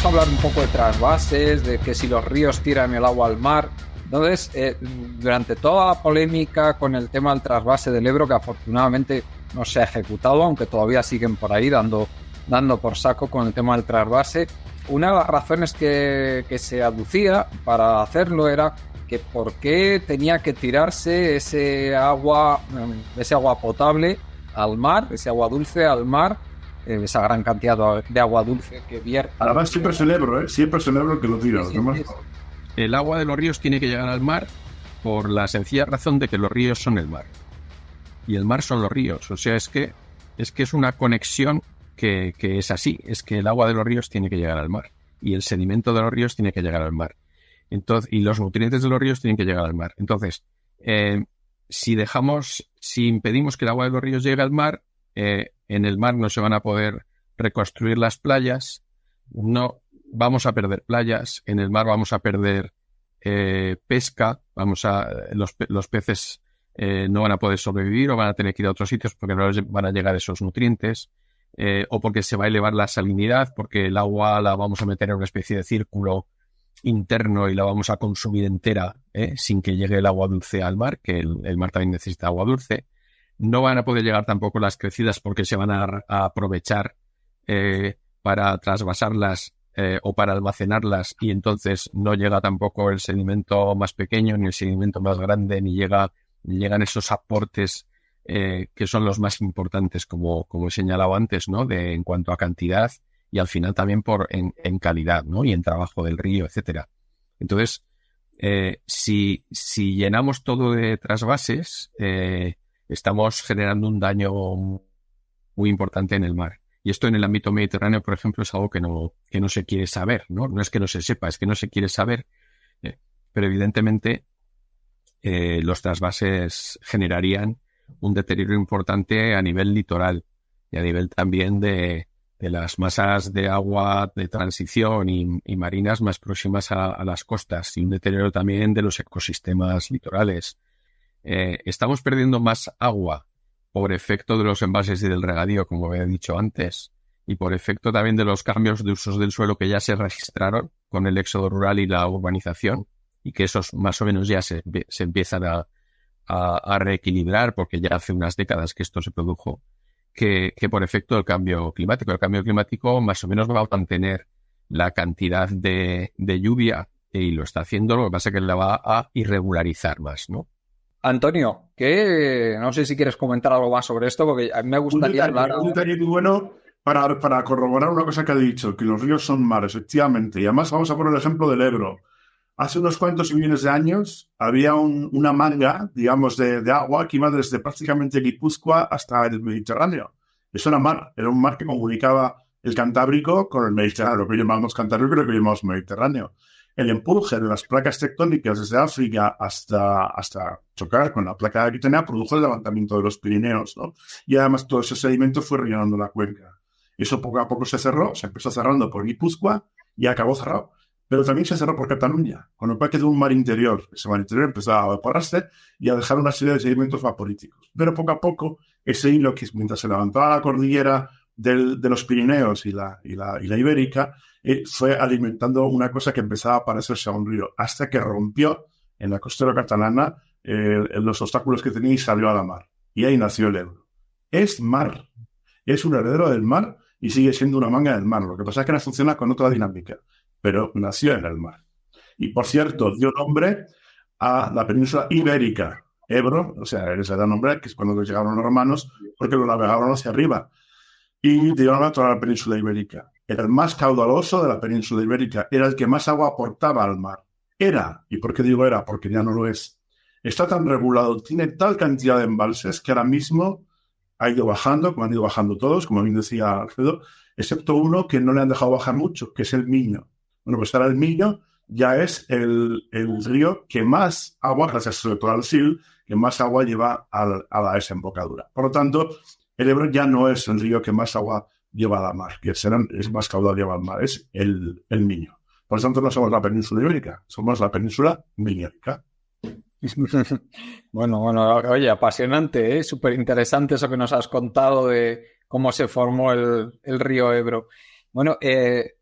vamos a hablar un poco de trasvases, de que si los ríos tiran el agua al mar. Entonces, durante toda la polémica con el tema del trasvase del Ebro, que afortunadamente no se ha ejecutado, aunque todavía siguen por ahí dando por saco con el tema del trasvase, una de las razones que se aducía para hacerlo era que por qué tenía que tirarse ese agua potable al mar, ese agua dulce al mar, esa gran cantidad de agua dulce que vierte. Además siempre es el Ebro, siempre es el Ebro que lo tira. Sí, sí. El agua de los ríos tiene que llegar al mar por la sencilla razón de que los ríos son el mar. Y el mar son los ríos. O sea, es que es una conexión que es así. Es que el agua de los ríos tiene que llegar al mar. Y el sedimento de los ríos tiene que llegar al mar. Entonces, y los nutrientes de los ríos tienen que llegar al mar. Entonces, si impedimos que el agua de los ríos llegue al mar, en el mar no se van a poder reconstruir las playas, no vamos a perder playas, en el mar vamos a perder pesca, los peces no van a poder sobrevivir o van a tener que ir a otros sitios porque no les van a llegar esos nutrientes, o porque se va a elevar la salinidad, porque el agua la vamos a meter en una especie de círculo interno y la vamos a consumir entera sin que llegue el agua dulce al mar, que el mar también necesita agua dulce. No van a poder llegar tampoco las crecidas porque se van a aprovechar para trasvasarlas o para almacenarlas, y entonces no llega tampoco el sedimento más pequeño ni el sedimento más grande, ni llegan esos aportes que son los más importantes, como he señalado antes, ¿no? En cuanto a cantidad y al final también en calidad, ¿no? Y en trabajo del río, etcétera. Entonces, si llenamos todo de trasvases, estamos generando un daño muy importante en el mar. Y esto en el ámbito mediterráneo, por ejemplo, es algo que no se quiere saber, ¿no? No es que no se sepa, es que no se quiere saber. Pero evidentemente los trasvases generarían un deterioro importante a nivel litoral y a nivel también de las masas de agua de transición y marinas más próximas a las costas, y un deterioro también de los ecosistemas litorales. Estamos perdiendo más agua por efecto de los embalses y del regadío, como había dicho antes, y por efecto también de los cambios de usos del suelo que ya se registraron con el éxodo rural y la urbanización, y que esos más o menos ya se empiezan a reequilibrar, porque ya hace unas décadas que esto se produjo, que por efecto del cambio climático. El cambio climático más o menos va a mantener la cantidad de lluvia, y lo está haciendo, lo que pasa es que la va a irregularizar más, ¿no? Antonio, que no sé si quieres comentar algo más sobre esto, porque a mí me gustaría hablar. Un detalle muy bueno para corroborar una cosa que ha dicho, que los ríos son mares, efectivamente. Y además vamos a poner el ejemplo del Ebro. Hace unos cuantos millones de años había una manga, digamos, de agua que iba desde prácticamente Guipúzcoa hasta el Mediterráneo. Eso era un mar que comunicaba el Cantábrico con el Mediterráneo, lo que llamamos Cantábrico y lo que llamamos Mediterráneo. El empuje de las placas tectónicas desde África hasta chocar con la placa que tenía produjo el levantamiento de los Pirineos, ¿no? Y además todo ese sedimento fue rellenando la cuenca. Eso poco a poco se cerró, se empezó cerrando por Guipúzcoa y acabó cerrado. Pero también se cerró por Cataluña, con lo cual quedó un mar interior. Ese mar interior empezó a evaporarse y a dejar una serie de sedimentos vaporíticos. Pero poco a poco, ese hilo que mientras se levantaba la cordillera de los Pirineos y la Ibérica, fue alimentando una cosa que empezaba a parecerse a un río, hasta que rompió en la costera catalana los obstáculos que tenía y salió a la mar. Y ahí nació el Ebro. Es mar, es un heredero del mar y sigue siendo una manga del mar. Lo que pasa es que no funciona con otra dinámica, pero nació en el mar. Y por cierto, dio nombre a la península ibérica. Ebro, o sea, se da nombre, que es cuando llegaron los romanos, porque lo navegaron hacia arriba. Y dio nombre a toda la península ibérica. Era el más caudaloso de la península ibérica. Era el que más agua aportaba al mar. Era, ¿y por qué digo era? Porque ya no lo es. Está tan regulado, tiene tal cantidad de embalses que ahora mismo ha ido bajando, como han ido bajando todos, como bien decía Alfredo, excepto uno que no le han dejado bajar mucho, que es el Miño. Bueno, pues ahora el Miño ya es el río que más agua, gracias sobre todo al SIL, que más agua lleva a la desembocadura. Por lo tanto, el Ebro ya no es el río que más agua lleva a la mar, que es más caudal lleva al mar, es el Miño. Por lo tanto, no somos la península ibérica, somos la península miñérica. Bueno, oye, apasionante, ¿eh? Súper interesante eso que nos has contado de cómo se formó el río Ebro. Bueno,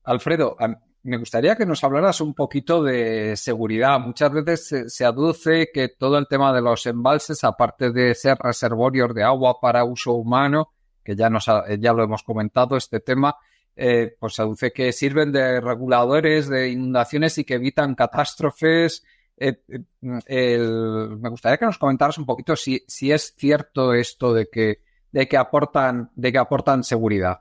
Alfredo, me gustaría que nos hablaras un poquito de seguridad. Muchas veces se aduce que todo el tema de los embalses, aparte de ser reservorios de agua para uso humano, que ya lo hemos comentado este tema, pues se aduce que sirven de reguladores de inundaciones y que evitan catástrofes. Me gustaría que nos comentaras un poquito si es cierto esto de que aportan seguridad.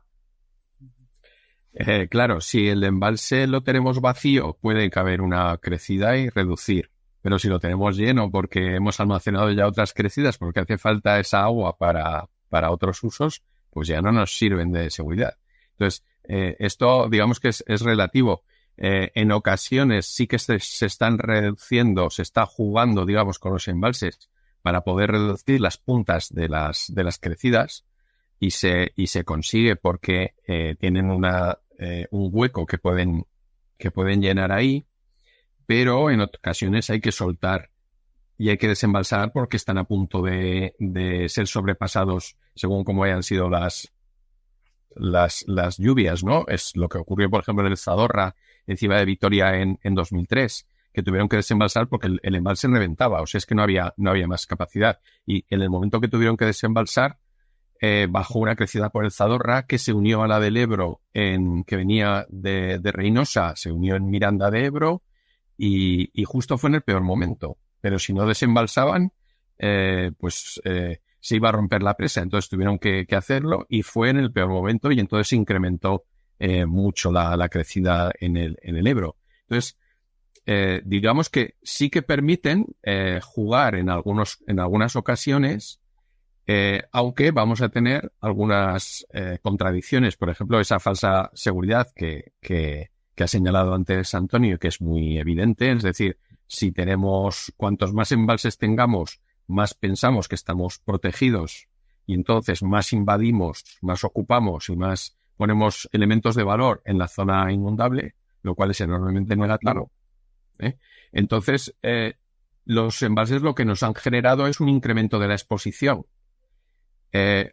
Claro, si el embalse lo tenemos vacío, puede caber una crecida y reducir. Pero si lo tenemos lleno porque hemos almacenado ya otras crecidas, porque hace falta esa agua para otros usos, pues ya no nos sirven de seguridad. Entonces, esto digamos que es relativo. En ocasiones sí que se están reduciendo, se está jugando, digamos, con los embalses para poder reducir las puntas de las crecidas y se consigue porque tienen un hueco que pueden llenar ahí, pero en ocasiones hay que soltar y hay que desembalsar porque están a punto de ser sobrepasados según cómo hayan sido las lluvias, ¿no? Es lo que ocurrió, por ejemplo, en el Zadorra, encima de Vitoria en 2003, que tuvieron que desembalsar porque el embalse reventaba, o sea, es que no había más capacidad. Y en el momento que tuvieron que desembalsar, bajó una crecida por el Zadorra que se unió a la del Ebro, que venía de Reynosa, se unió en Miranda de Ebro y justo fue en el peor momento. Pero si no desembalsaban, se iba a romper la presa, entonces tuvieron que hacerlo y fue en el peor momento y entonces se incrementó mucho la crecida en el Ebro. Entonces, digamos que sí que permiten jugar en algunas ocasiones, aunque vamos a tener algunas contradicciones. Por ejemplo, esa falsa seguridad que ha señalado antes Antonio, que es muy evidente. Es decir, si cuantos más embalses tengamos, más pensamos que estamos protegidos y entonces más invadimos, más ocupamos y más ponemos elementos de valor en la zona inundable, lo cual es enormemente negativo. Entonces, los embalses lo que nos han generado es un incremento de la exposición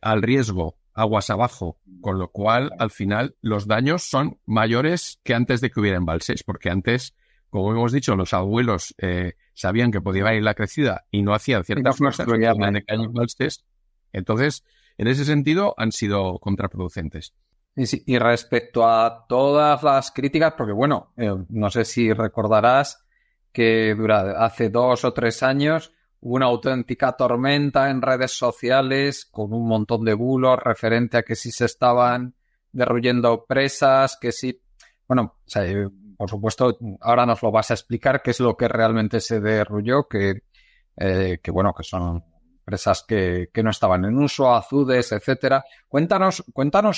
al riesgo aguas abajo, con lo cual al final los daños son mayores que antes de que hubiera embalses, porque antes, como hemos dicho, los abuelos sabían que podía ir la crecida y no hacían ciertas cosas de embalses. Entonces, en ese sentido han sido contraproducentes. Y respecto a todas las críticas, porque bueno, no sé si recordarás que hace 2 o 3 años hubo una auténtica tormenta en redes sociales con un montón de bulos referente a que si se estaban derruyendo presas, que sí. Bueno, o sea, por supuesto, ahora nos lo vas a explicar qué es lo que realmente se derrulló, que son presas que no estaban en uso, azudes, etcétera. Cuéntanos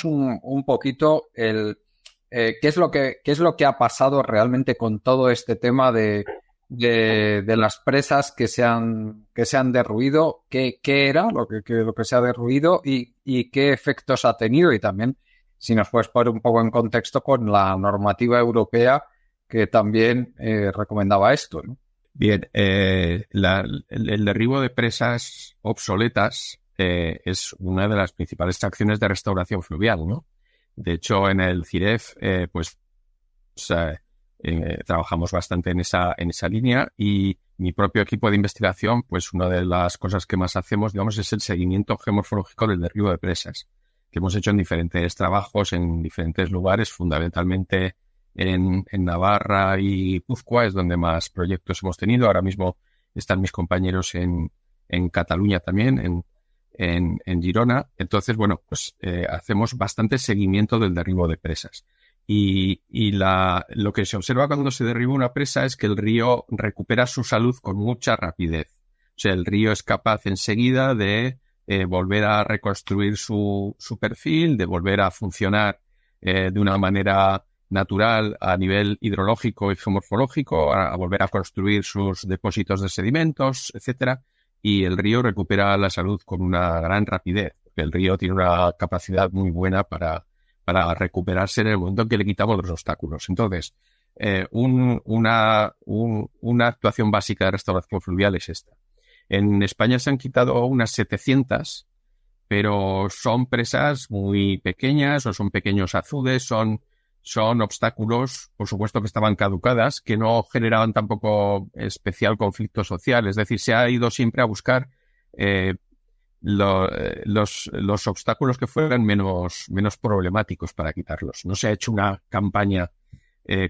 un poquito qué es lo que ha pasado realmente con todo este tema de las presas que se han derruido, qué era lo que se ha derruido y qué efectos ha tenido, y también si nos puedes poner un poco en contexto con la normativa europea que también recomendaba esto, ¿no? Bien, el derribo de presas obsoletas es una de las principales acciones de restauración fluvial, ¿no? De hecho, en el CIREF, trabajamos bastante en esa línea, y mi propio equipo de investigación, pues una de las cosas que más hacemos, digamos, es el seguimiento geomorfológico del derribo de presas, que hemos hecho en diferentes trabajos, en diferentes lugares, fundamentalmente en Navarra y Guipúzcoa, es donde más proyectos hemos tenido. Ahora mismo están mis compañeros en Cataluña también, en Girona. Entonces, bueno, pues hacemos bastante seguimiento del derribo de presas. Y lo que se observa cuando se derriba una presa es que el río recupera su salud con mucha rapidez. O sea, el río es capaz enseguida de volver a reconstruir su perfil, de volver a funcionar de una manera natural a nivel hidrológico y geomorfológico, a volver a construir sus depósitos de sedimentos, etcétera, y el río recupera la salud con una gran rapidez. El río tiene una capacidad muy buena para recuperarse en el momento en que le quitamos los obstáculos. Entonces, una actuación básica de restauración fluvial es esta. En España se han quitado unas 700, pero son presas muy pequeñas o son pequeños azudes, son son obstáculos, por supuesto, que estaban caducadas, que no generaban tampoco especial conflicto social. Es decir, se ha ido siempre a buscar los obstáculos que fueran menos problemáticos para quitarlos. No se ha hecho una campaña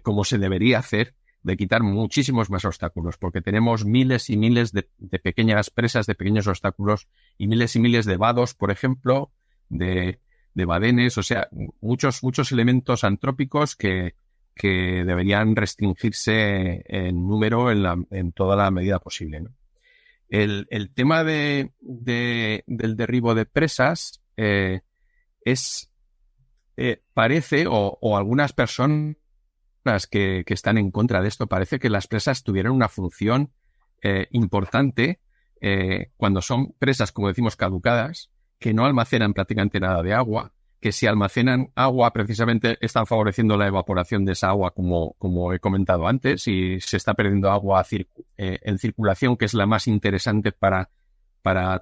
como se debería hacer de quitar muchísimos más obstáculos, porque tenemos miles y miles de pequeñas presas, de pequeños obstáculos y miles de vados, por ejemplo, de badenes, o sea, muchos elementos antrópicos que deberían restringirse en número en toda la medida posible, ¿no? El tema del derribo de presas parece, o algunas personas que están en contra de esto, parece que las presas tuvieran una función importante cuando son presas, como decimos, caducadas, que no almacenan prácticamente nada de agua, que si almacenan agua precisamente están favoreciendo la evaporación de esa agua, como he comentado antes, y se está perdiendo agua en circulación, que es la más interesante para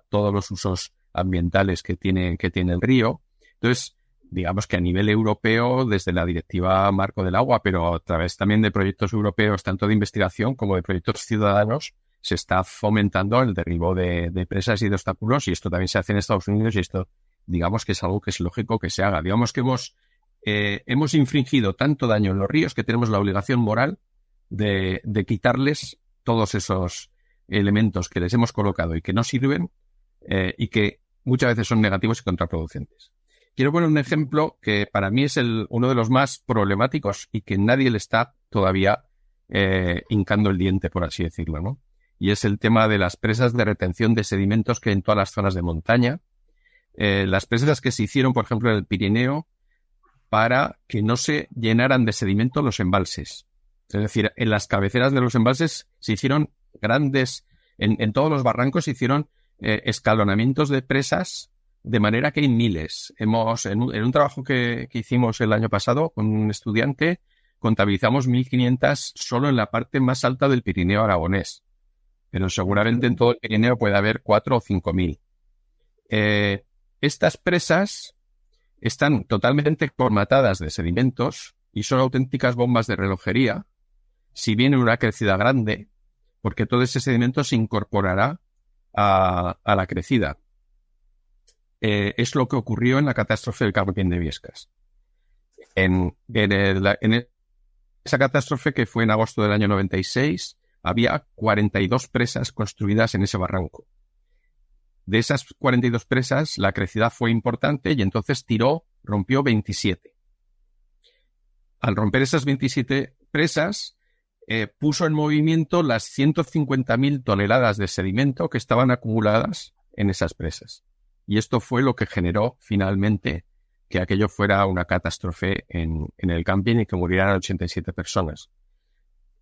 todos los usos ambientales que tiene el río. Entonces, digamos que a nivel europeo, desde la Directiva Marco del Agua, pero a través también de proyectos europeos, tanto de investigación como de proyectos ciudadanos, se está fomentando el derribo de presas y de obstáculos, y esto también se hace en Estados Unidos, y esto, digamos que es algo que es lógico que se haga. Digamos que hemos infringido tanto daño en los ríos que tenemos la obligación moral de quitarles todos esos elementos que les hemos colocado y que no sirven y que muchas veces son negativos y contraproducentes. Quiero poner un ejemplo que para mí es uno de los más problemáticos y que nadie le está todavía hincando el diente, por así decirlo, ¿no? Y es el tema de las presas de retención de sedimentos que hay en todas las zonas de montaña. Las presas que se hicieron, por ejemplo, en el Pirineo, para que no se llenaran de sedimento los embalses. Es decir, en las cabeceras de los embalses se hicieron grandes, en todos los barrancos se hicieron escalonamientos de presas, de manera que hay miles. En un trabajo que hicimos el año pasado con un estudiante, contabilizamos 1.500 solo en la parte más alta del Pirineo aragonés. Pero seguramente en todo el Pirineo puede haber 4 o 5.000. Estas presas están totalmente formatadas de sedimentos y son auténticas bombas de relojería si viene una crecida grande, porque todo ese sedimento se incorporará a la crecida. Es lo que ocurrió en la catástrofe del Camping de Biescas. En esa catástrofe, que fue en agosto del año 96, había 42 presas construidas en ese barranco. De esas 42 presas, la crecida fue importante y entonces rompió 27. Al romper esas 27 presas, puso en movimiento las 150.000 toneladas de sedimento que estaban acumuladas en esas presas. Y esto fue lo que generó finalmente que aquello fuera una catástrofe en el camping y que murieran 87 personas.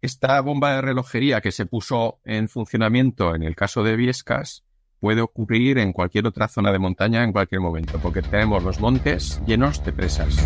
Esta bomba de relojería que se puso en funcionamiento en el caso de Biescas puede ocurrir en cualquier otra zona de montaña en cualquier momento, porque tenemos los montes llenos de presas.